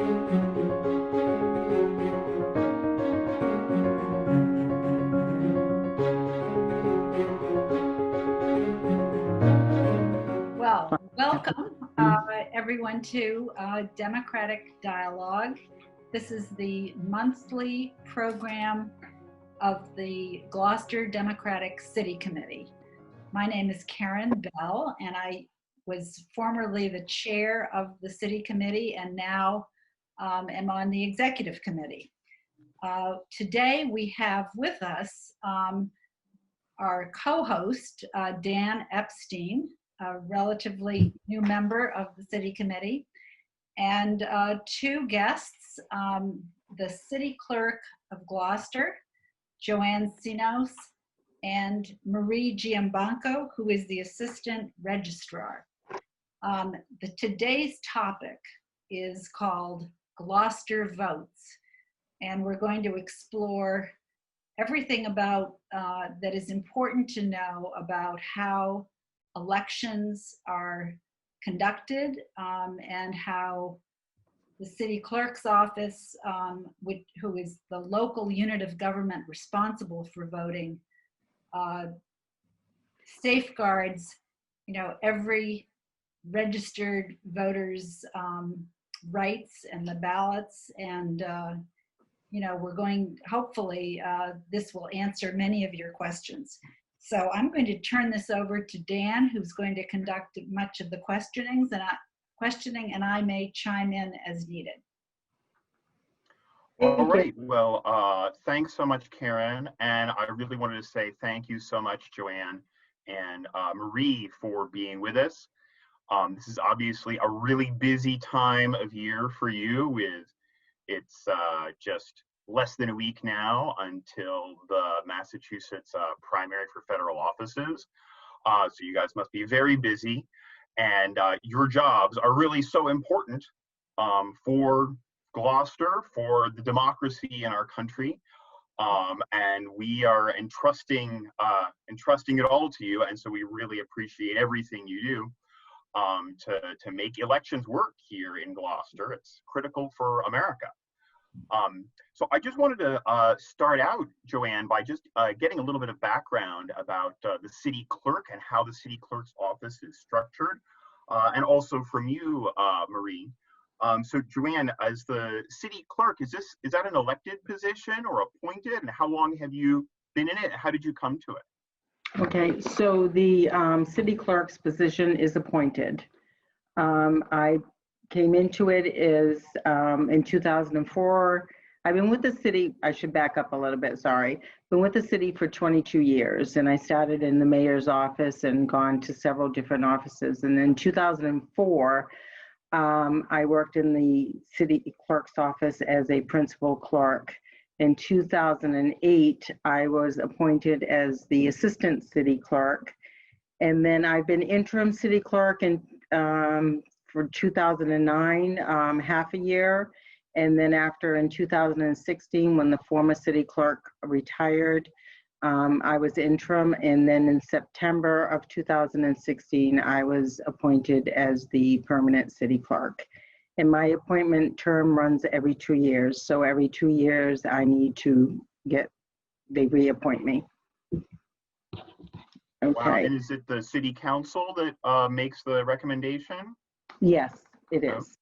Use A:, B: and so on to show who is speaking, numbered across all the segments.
A: Well, welcome everyone to Democratic Dialogue. This is the monthly program of the Gloucester Democratic City Committee. My name is Karen Bell, and I was formerly the chair of the City Committee and now am on the Executive Committee. Today we have with us our co-host, Dan Epstein, a relatively new member of the City Committee, and two guests, the City Clerk of Gloucester, Joanne Senos, and Marie Giambanco, who is the Assistant Registrar. Today's topic is called Gloucester Votes, and we're going to explore everything about that is important to know about how elections are conducted and how the city clerk's office, who is the local unit of government responsible for voting, safeguards, every registered voter's rights and the ballots. And we're going, hopefully, this will answer many of your questions. So I'm going to turn this over to Dan, who's going to conduct much of the questioning, and I may chime in as needed.
B: All right. Well, thanks so much, Karen. And I really wanted to say thank you so much, Joanne and Marie, for being with us. This is obviously a really busy time of year for you. It's just less than a week now until the Massachusetts primary for federal offices. So you guys must be very busy, and your jobs are really so important for Gloucester, for the democracy in our country. And we are entrusting it all to you. And so we really appreciate everything you do to make elections work here in Gloucester. It's critical for America. So I just wanted to start out, Joanne, by just getting a little bit of background about the city clerk and how the city clerk's office is structured, and also from you, Marie. So Joanne, as the city clerk, is that an elected position or appointed, and how long have you been in it? How did you come to it?
C: Okay, so the city clerk's position is appointed. I came into it in 2004. I've been with the city, I should back up a little bit, sorry. Been with the city for 22 years, and I started in the mayor's office and gone to several different offices. And then 2004, I worked in the city clerk's office as a principal clerk. In 2008, I was appointed as the assistant city clerk. And then I've been interim city clerk for 2009, half a year. And then after in 2016, when the former city clerk retired, I was interim. And then in September of 2016, I was appointed as the permanent city clerk. And my appointment term runs every 2 years. So every 2 years, I need to they reappoint me. Okay.
B: Wow. And is it the city council that makes the recommendation?
C: Yes, it is.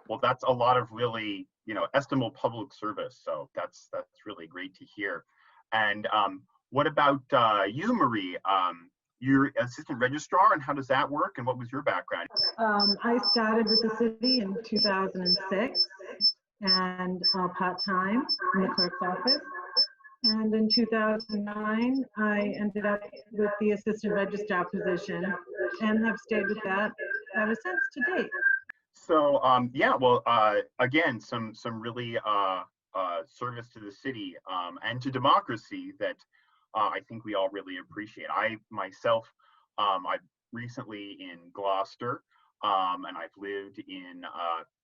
B: Well, that's a lot of really, estimable public service. So that's really great to hear. And what about you, Marie? You're assistant registrar, and how does that work? And what was your background?
D: I started with the city in 2006 and part-time in the clerk's office. And in 2009, I ended up with the assistant registrar position and have stayed with that ever since to date.
B: So yeah, well, again, some really service to the city and to democracy that I think we all really appreciate. I myself, I'm recently in Gloucester, and I've lived in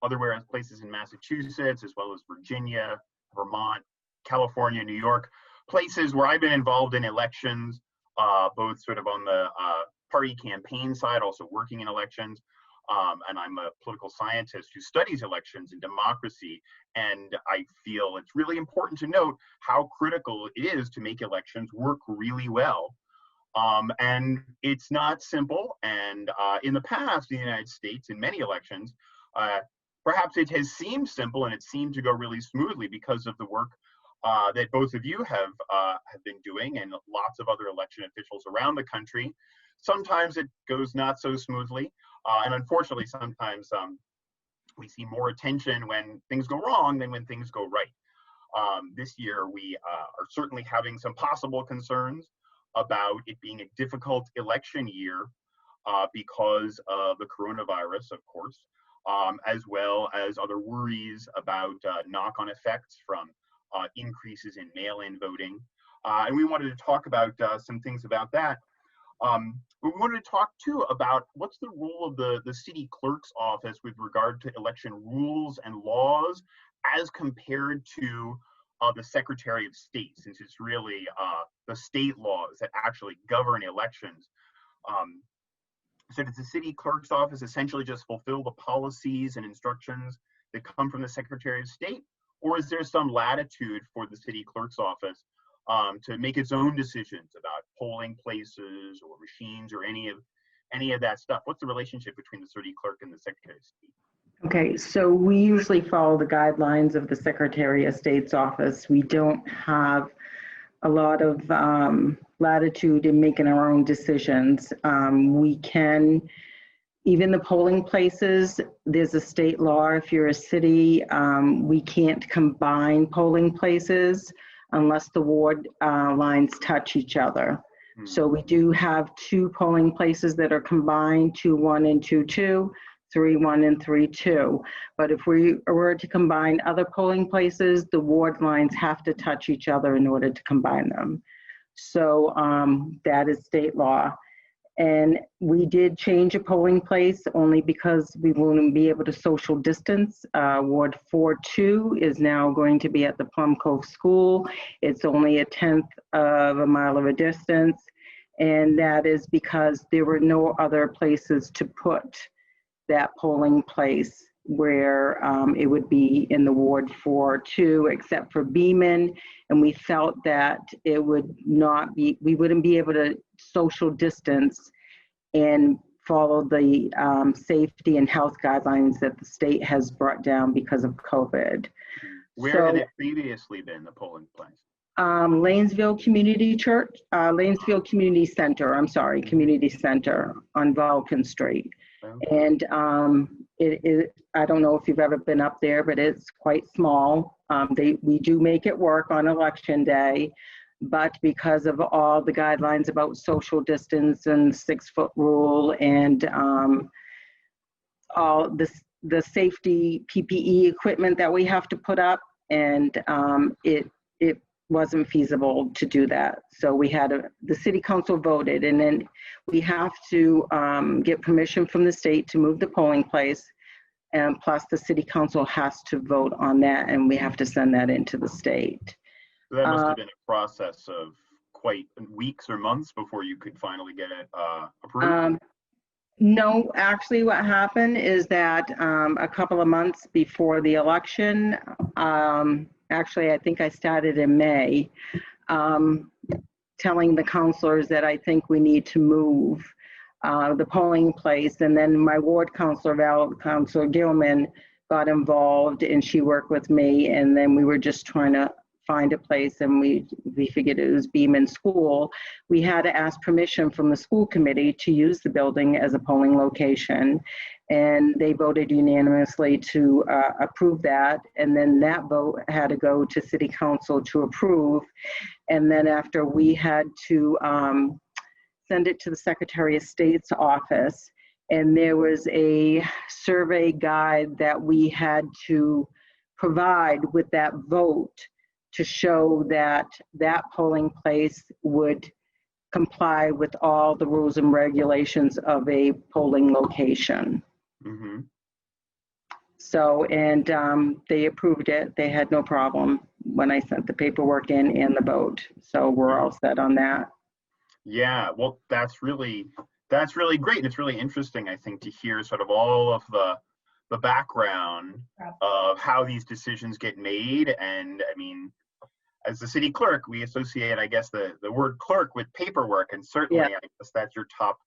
B: other places in Massachusetts, as well as Virginia, Vermont, California, New York, places where I've been involved in elections, both sort of on the party campaign side, also working in elections. and I'm a political scientist who studies elections and democracy. And I feel it's really important to note how critical it is to make elections work really well. And it's not simple. And in the past, in the United States, in many elections, perhaps it has seemed simple and it seemed to go really smoothly because of the work that both of you have been doing and lots of other election officials around the country. Sometimes it goes not so smoothly. And unfortunately, sometimes we see more attention when things go wrong than when things go right. This year, we are certainly having some possible concerns about it being a difficult election year because of the coronavirus, of course, as well as other worries about knock-on effects from increases in mail-in voting. And we wanted to talk about some things about that. But we wanted to talk too about what's the role of the city clerk's office with regard to election rules and laws as compared to the Secretary of State, since it's really the state laws that actually govern elections. So does the city clerk's office essentially just fulfill the policies and instructions that come from the Secretary of State? Or is there some latitude for the city clerk's office to make its own decisions about polling places or machines or any of that stuff? What's the relationship between the city clerk and the Secretary of State?
C: Okay, so we usually follow the guidelines of the Secretary of State's office. We don't have a lot of latitude in making our own decisions. We can, even the polling places, there's a state law. If you're a city, we can't combine polling places unless the ward lines touch each other. So we do have 2 polling places that are combined, 2-1 and 2-2, 3-1 and 3-2. But if we were to combine other polling places, the ward lines have to touch each other in order to combine them. So that is state law. And we did change a polling place only because we wouldn't be able to social distance. Ward 4-2 is now going to be at the Plum Cove School. It's only a 1/10 of a mile of a distance. And that is because there were no other places to put that polling place where it would be in the Ward 4-2, except for Beeman. And we felt that it would not be, we wouldn't be able to social distance and follow the safety and health guidelines that the state has brought down because of COVID.
B: Where had it previously been, the polling place?
C: Lanesville Community Church, Lanesville Community Center, I'm sorry, Community Center on Vulcan Street. Okay. And I don't know if you've ever been up there, but it's quite small. We do make it work on election day, but because of all the guidelines about social distance and 6-foot rule and all the safety PPE equipment that we have to put up, and it wasn't feasible to do that. So we had the city council voted, and then we have to get permission from the state to move the polling place, and plus the city council has to vote on that, and we have to send that into the state.
B: So that must have been a process of quite weeks or months before you could finally get it approved?
C: No, actually what happened is that a couple of months before the election, actually I think I started in May, telling the counselors that I think we need to move the polling place. And then my ward counselor, Counselor Gilman, got involved and she worked with me. And then we were just trying to find a place, and we figured it was Beeman School. We had to ask permission from the school committee to use the building as a polling location. And they voted unanimously to approve that. And then that vote had to go to city council to approve. And then after we had to send it to the Secretary of State's office, and there was a survey guide that we had to provide with that vote to show that that polling place would comply with all the rules and regulations of a polling location.
B: Mm-hmm.
C: So, and they approved it. They had no problem when I sent the paperwork in and the vote. So we're all set on that.
B: Yeah, well, that's That's really great. And it's really interesting, I think, to hear sort of all of the background of how these decisions get made. And I mean, as the city clerk, we associate, I guess, the word clerk with paperwork, and certainly, I guess that's your top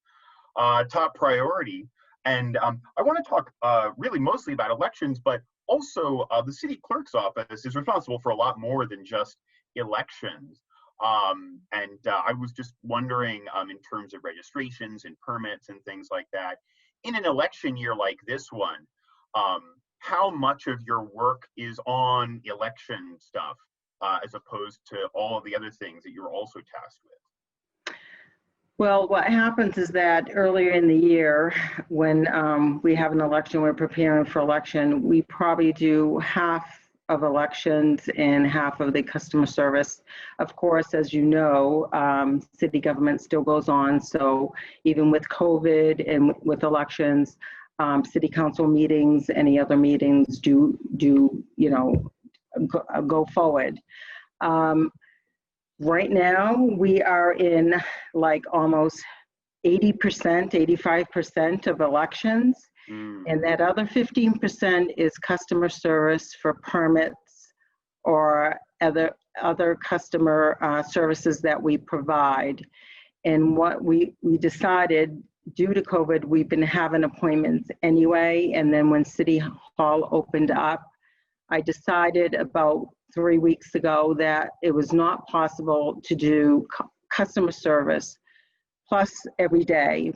B: priority. And I want to talk really mostly about elections, but also the city clerk's office is responsible for a lot more than just elections. And I was just wondering, in terms of registrations and permits and things like that, in an election year like this one, how much of your work is on election stuff as opposed to all of the other things that you're also tasked with?
C: Well, what happens is that earlier in the year, when we have an election, we're preparing for election, we probably do half of elections and half of the customer service. Of course, as you know, city government still goes on. So even with COVID and with elections, city council meetings, any other meetings do go forward. Right now, we are in like almost 80%, 85% of elections. And that other 15% is customer service for permits or other customer services that we provide. And what we decided, due to COVID, we've been having appointments anyway. And then when City Hall opened up, I decided about 3 weeks ago that it was not possible to do customer service plus every day,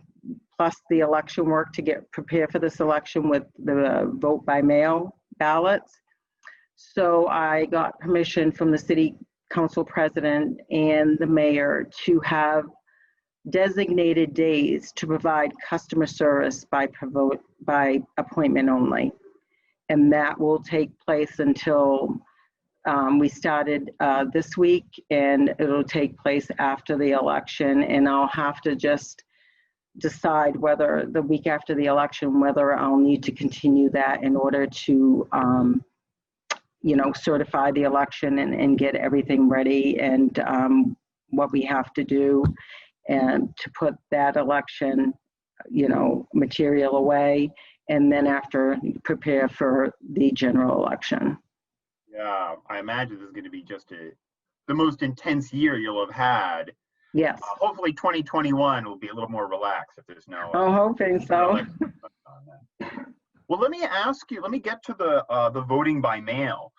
C: plus the election work to get prepared for this election with the vote by mail ballots. So I got permission from the city council president and the mayor to have designated days to provide customer service by appointment only. And that will take place until we started this week, and it'll take place after the election. And I'll have to just decide whether the week after the election, whether I'll need to continue that in order to, certify the election and get everything ready, and what we have to do, and to put that election, material away, and then after prepare for the general election.
B: Yeah, I imagine this is going to be just the most intense year you'll have had.
C: Yes.
B: Hopefully 2021 will be a little more relaxed if there's no.
C: I'm hoping so.
B: Well, let me get to the voting by mail,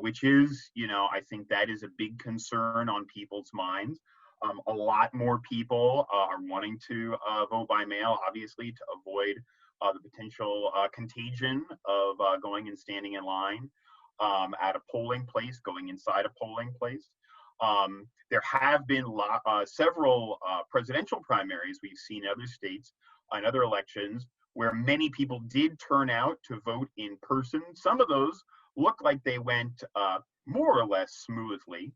B: which is, I think that is a big concern on people's minds. A lot more people are wanting to vote by mail, obviously, to avoid the potential contagion of going and standing in line at a polling place, going inside a polling place. There have been several presidential primaries we've seen in other states and other elections where many people did turn out to vote in person. Some of those look like they went more or less smoothly,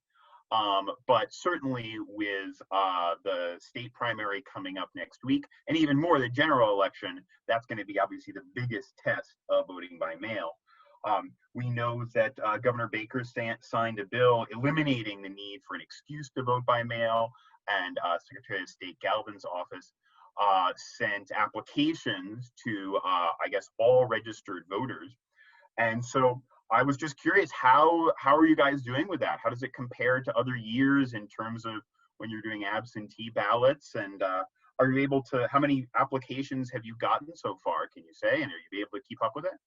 B: but certainly with the state primary coming up next week, and even more the general election, that's going to be obviously the biggest test of voting by mail. We know that Governor Baker signed a bill eliminating the need for an excuse to vote by mail, and Secretary of State Galvin's office sent applications to, I guess, all registered voters. And so I was just curious, how are you guys doing with that? How does it compare to other years in terms of when you're doing absentee ballots? And are you able to, how many applications have you gotten so far, can you say? And are you able to keep up with it?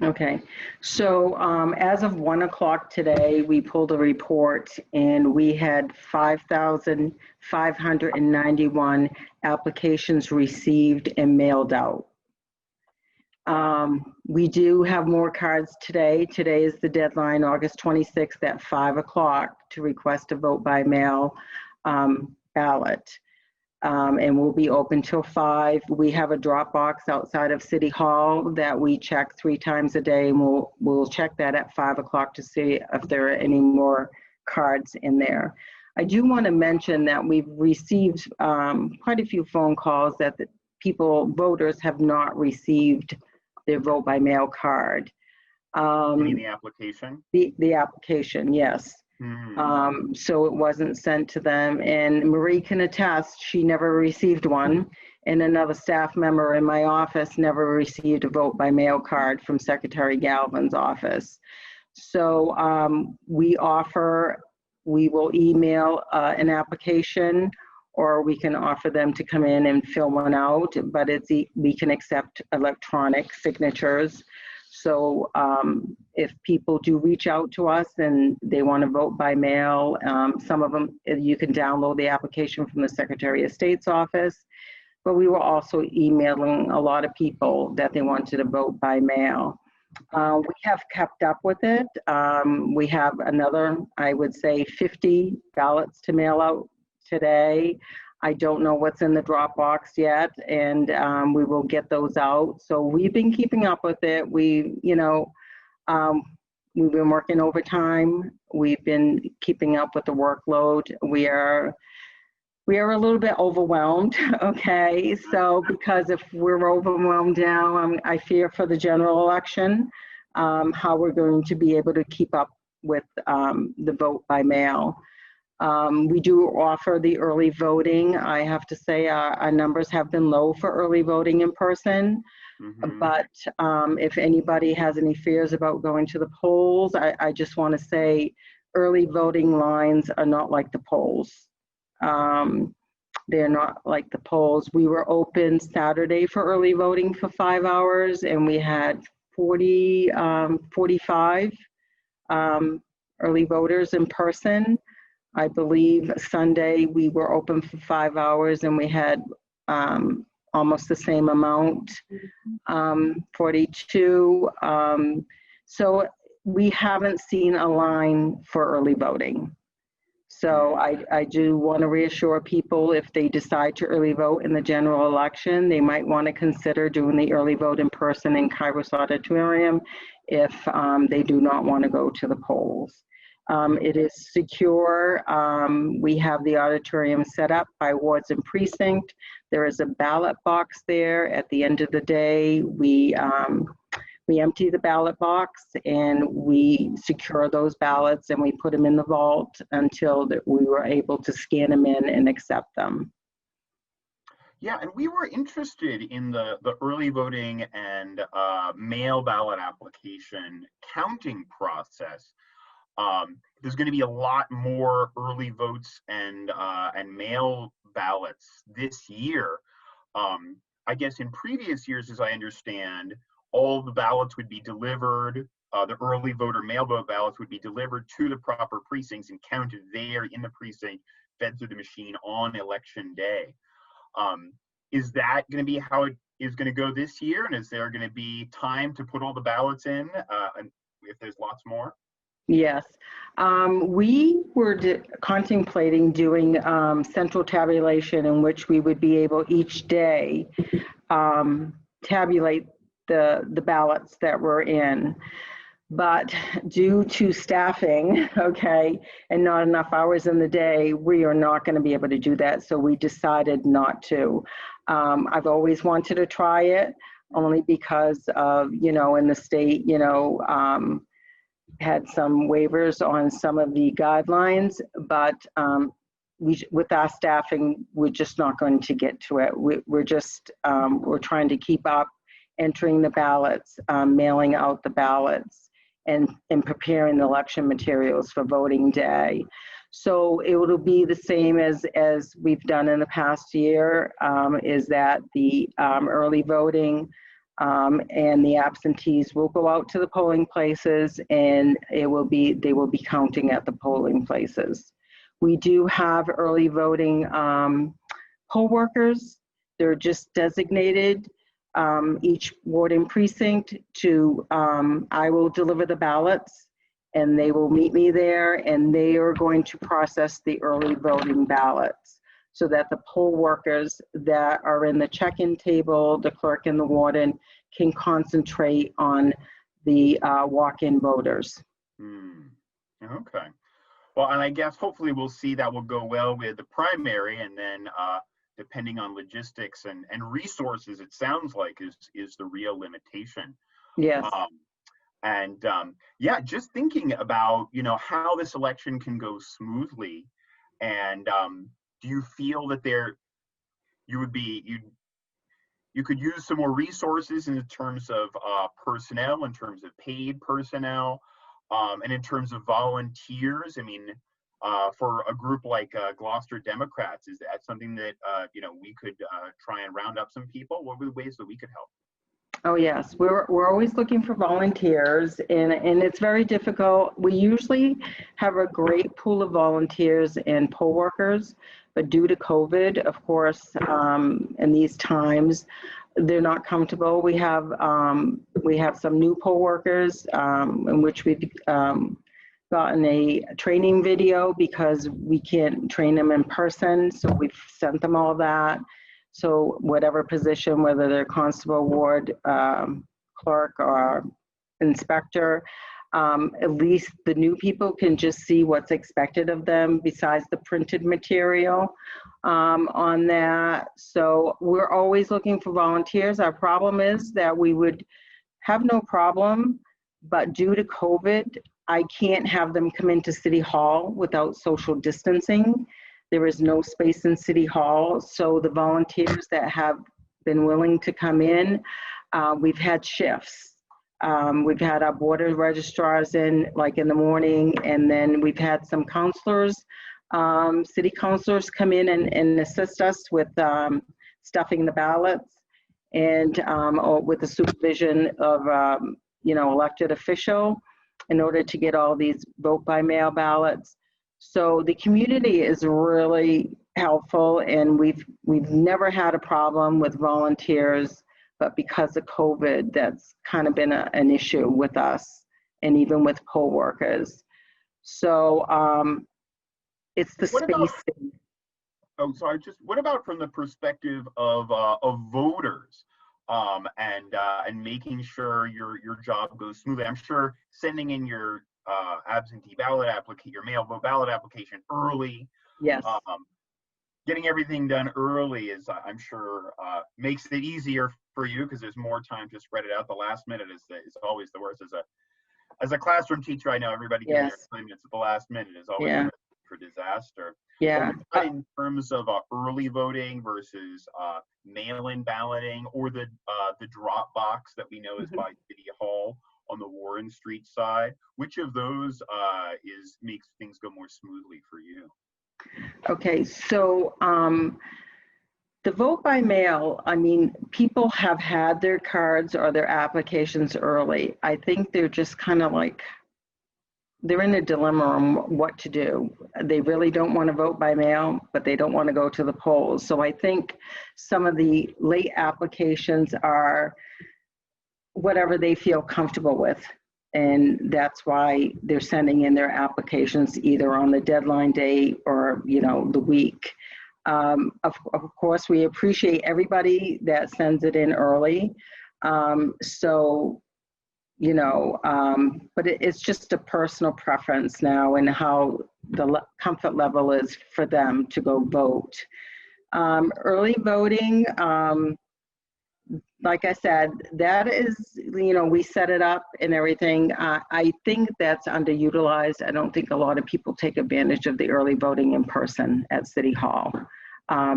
C: Okay, so as of 1 o'clock today, we pulled a report and we had 5,591 applications received and mailed out. We do have more cards today. Today is the deadline, August 26th at 5 o'clock to request a vote by mail ballot. And we'll be open till 5. We have a drop box outside of City Hall that we check 3 times a day, and we'll check that at 5 o'clock to see if there are any more cards in there. I do want to mention that we've received quite a few phone calls that the voters have not received their vote by mail card.
B: You mean the application?
C: The application, yes. So it wasn't sent to them, and Marie can attest she never received one, and another staff member in my office never received a vote by mail card from Secretary Galvin's office. So we will email an application, or we can offer them to come in and fill one out, but we can accept electronic signatures. So if people do reach out to us and they want to vote by mail, some of them, you can download the application from the Secretary of State's office, but we were also emailing a lot of people that they wanted to vote by mail. We have kept up with it. We have another, I would say, 50 ballots to mail out today. I don't know what's in the Dropbox yet, and we will get those out. So we've been keeping up with it. We've been working overtime. We've been keeping up with the workload. We are a little bit overwhelmed, okay? So because if we're overwhelmed now, I fear for the general election, how we're going to be able to keep up with the vote by mail. We do offer the early voting. I have to say our numbers have been low for early voting in person, but if anybody has any fears about going to the polls, I just want to say early voting lines are not like the polls. They're not like the polls. We were open Saturday for early voting for 5 hours, and we had 45 early voters in person. I believe Sunday we were open for 5 hours, and we had almost the same amount, 42. So we haven't seen a line for early voting. So I do want to reassure people, if they decide to early vote in the general election, they might want to consider doing the early vote in person in Kairos Auditorium if they do not want to go to the polls. It is secure. We have the auditorium set up by wards and precinct. There is a ballot box there. At the end of the day, we empty the ballot box and we secure those ballots, and we put them in the vault until we were able to scan them in and accept them.
B: Yeah, and we were interested in the early voting and mail ballot application counting process. There's going to be a lot more early votes and mail ballots this year. I guess in previous years, as I understand, all the ballots would be delivered, the early voter mail vote ballots would be delivered to the proper precincts and counted there in the precinct, fed through the machine on election day. Is that going to be how it is going to go this year? And is there going to be time to put all the ballots in if there's lots more?
C: Yes, we were contemplating doing central tabulation, in which we would be able each day tabulate the ballots that were in. But due to staffing, okay, and not enough hours in the day, we are not going to be able to do that. So we decided not to. I've always wanted to try it, only because of, in the state, had some waivers on some of the guidelines, but with our staffing, we're just not going to get to it. We're trying to keep up, entering the ballots, mailing out the ballots, and preparing the election materials for voting day. So it will be the same as we've done in the past year, is that the early voting and the absentees will go out to the polling places, and they will be counting at the polling places. We do have early voting poll workers. They're just designated, each ward and precinct to, I will deliver the ballots, and they will meet me there, and they are going to process the early voting ballots, so that the poll workers that are in the check-in table, the clerk and the warden, can concentrate on the walk-in voters.
B: Okay. Well, and I guess hopefully we'll see that will go well with the primary, and then depending on logistics and resources, it sounds like is the real limitation.
C: Yes.
B: Yeah, just thinking about, how this election can go smoothly, and do you feel that you'd you could use some more resources in terms of personnel, in terms of paid personnel, and in terms of volunteers. I mean, for a group like Gloucester Democrats, is that something that we could try and round up some people? What were the ways that we could help?
C: Oh yes, we're always looking for volunteers, and it's very difficult. We usually have a great pool of volunteers and poll workers, but due to COVID, of course, in these times, they're not comfortable. We have some new poll workers in which we've gotten a training video because we can't train them in person, so we've sent them all that. So whatever position, whether they're constable, ward, clerk, or inspector, at least the new people can just see what's expected of them besides the printed material on that. So we're always looking for volunteers. Our problem is that we would have no problem, but due to COVID, I can't have them come into City Hall without social distancing. There is no space in City Hall, so the volunteers that have been willing to come in, we've had shifts. We've had our board of registrars in, like in the morning, and then we've had some counselors, city counselors come in and assist us with stuffing the ballots and or with the supervision of, elected official in order to get all these vote by mail ballots. So the community is really helpful, and we've never had a problem with volunteers, but because of COVID, that's kind of been an issue with us and even with poll workers. So it's the space.
B: What about from the perspective of voters and making sure your job goes smoothly? I'm sure sending in your absentee ballot application, your mail vote ballot application early.
C: Yes.
B: Getting everything done early is, I'm sure, makes it easier for you because there's more time to spread it out. The last minute is always the worst. As a classroom teacher, I know everybody giving their assignments at the last minute is always for disaster.
C: Yeah.
B: But in terms of early voting versus mail-in balloting, or the drop box that we know is by City Hall on the Warren Street side, which of those makes things go more smoothly for you?
C: Okay, so the vote by mail, I mean, people have had their cards or their applications early. I think they're just kind of like, they're in a dilemma on what to do. They really don't want to vote by mail, but they don't want to go to the polls. So I think some of the late applications are whatever they feel comfortable with. And that's why they're sending in their applications either on the deadline day or, the week. Of course, we appreciate everybody that sends it in early. But it's just a personal preference now and how the comfort level is for them to go vote. Early voting, like I said, that is, we set it up and everything. I think that's underutilized. I don't think a lot of people take advantage of the early voting in person at City Hall.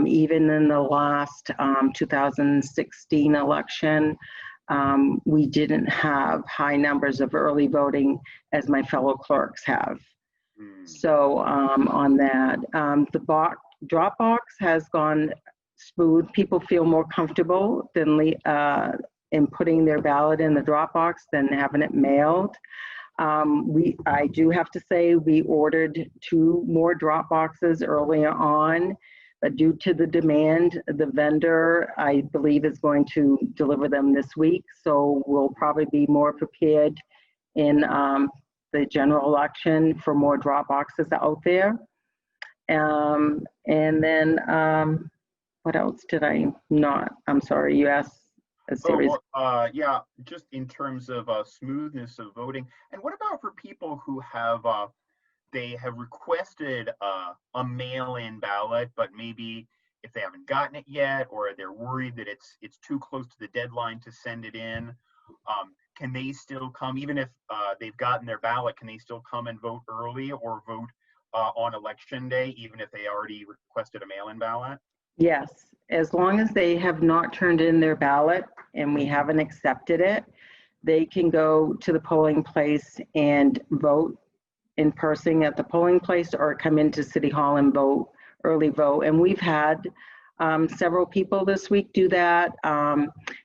C: Even in the last 2016 election, we didn't have high numbers of early voting as my fellow clerks have. So on that, the drop box has gone smooth. People feel more comfortable in putting their ballot in the drop box than having it mailed. I do have to say we ordered 2 more drop boxes earlier on, but due to the demand, the vendor, I believe, is going to deliver them this week. So we'll probably be more prepared in the general election for more drop boxes out there. And then what else did I not? I'm sorry, you asked a series.
B: Yeah, just in terms of smoothness of voting. And what about for people who have, they have requested a mail-in ballot, but maybe if they haven't gotten it yet, or they're worried that it's too close to the deadline to send it in, can they still come, even if they've gotten their ballot, can they still come and vote early or vote on election day, even if they already requested a mail-in ballot?
C: Yes, as long as they have not turned in their ballot and we haven't accepted it, they can go to the polling place and vote in person at the polling place or come into City Hall and vote, early vote. And we've had several people this week do that.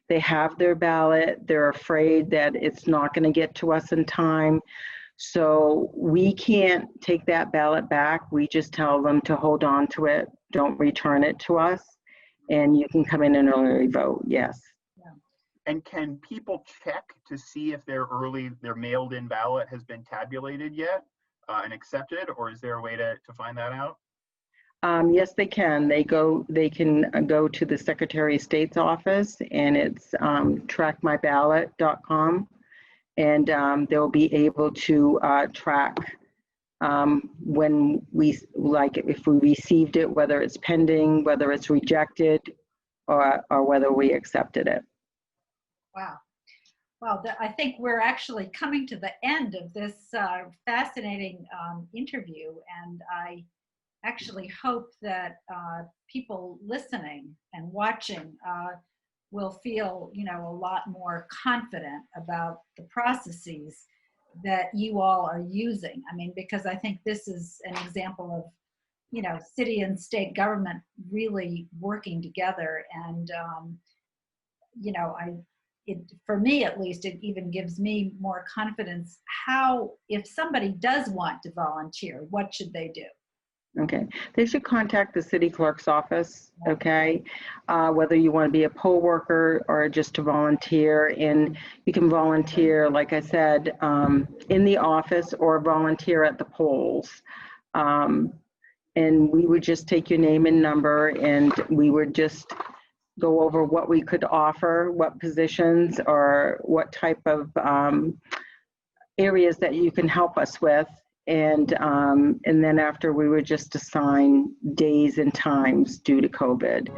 C: They have their ballot. They're afraid that it's not going to get to us in time. So we can't take that ballot back. We just tell them to hold on to it. Don't return it to us. And you can come in and early vote, yes.
B: And can people check to see if their mailed in ballot has been tabulated yet and accepted, or is there a way to find that out?
C: Yes, they can. They can go to the Secretary of State's office, and it's trackmyballot.com, and they'll be able to track when if we received it, whether it's pending, whether it's rejected, or whether we accepted it.
A: Wow. Well, I think we're actually coming to the end of this fascinating interview, and I actually hope that people listening and watching will feel, a lot more confident about the processes that you all are using. I mean, because I think this is an example of, city and state government really working together, and for me at least, it even gives me more confidence. How, if somebody does want to volunteer, what should they do?
C: Okay, they should contact the city clerk's office, okay? Whether you want to be a poll worker or just to volunteer. And you can volunteer, like I said, in the office or volunteer at the polls. And we would just take your name and number, and we would just go over what we could offer, what positions or what type of areas that you can help us with. And then after, we would just assign days and times due to COVID.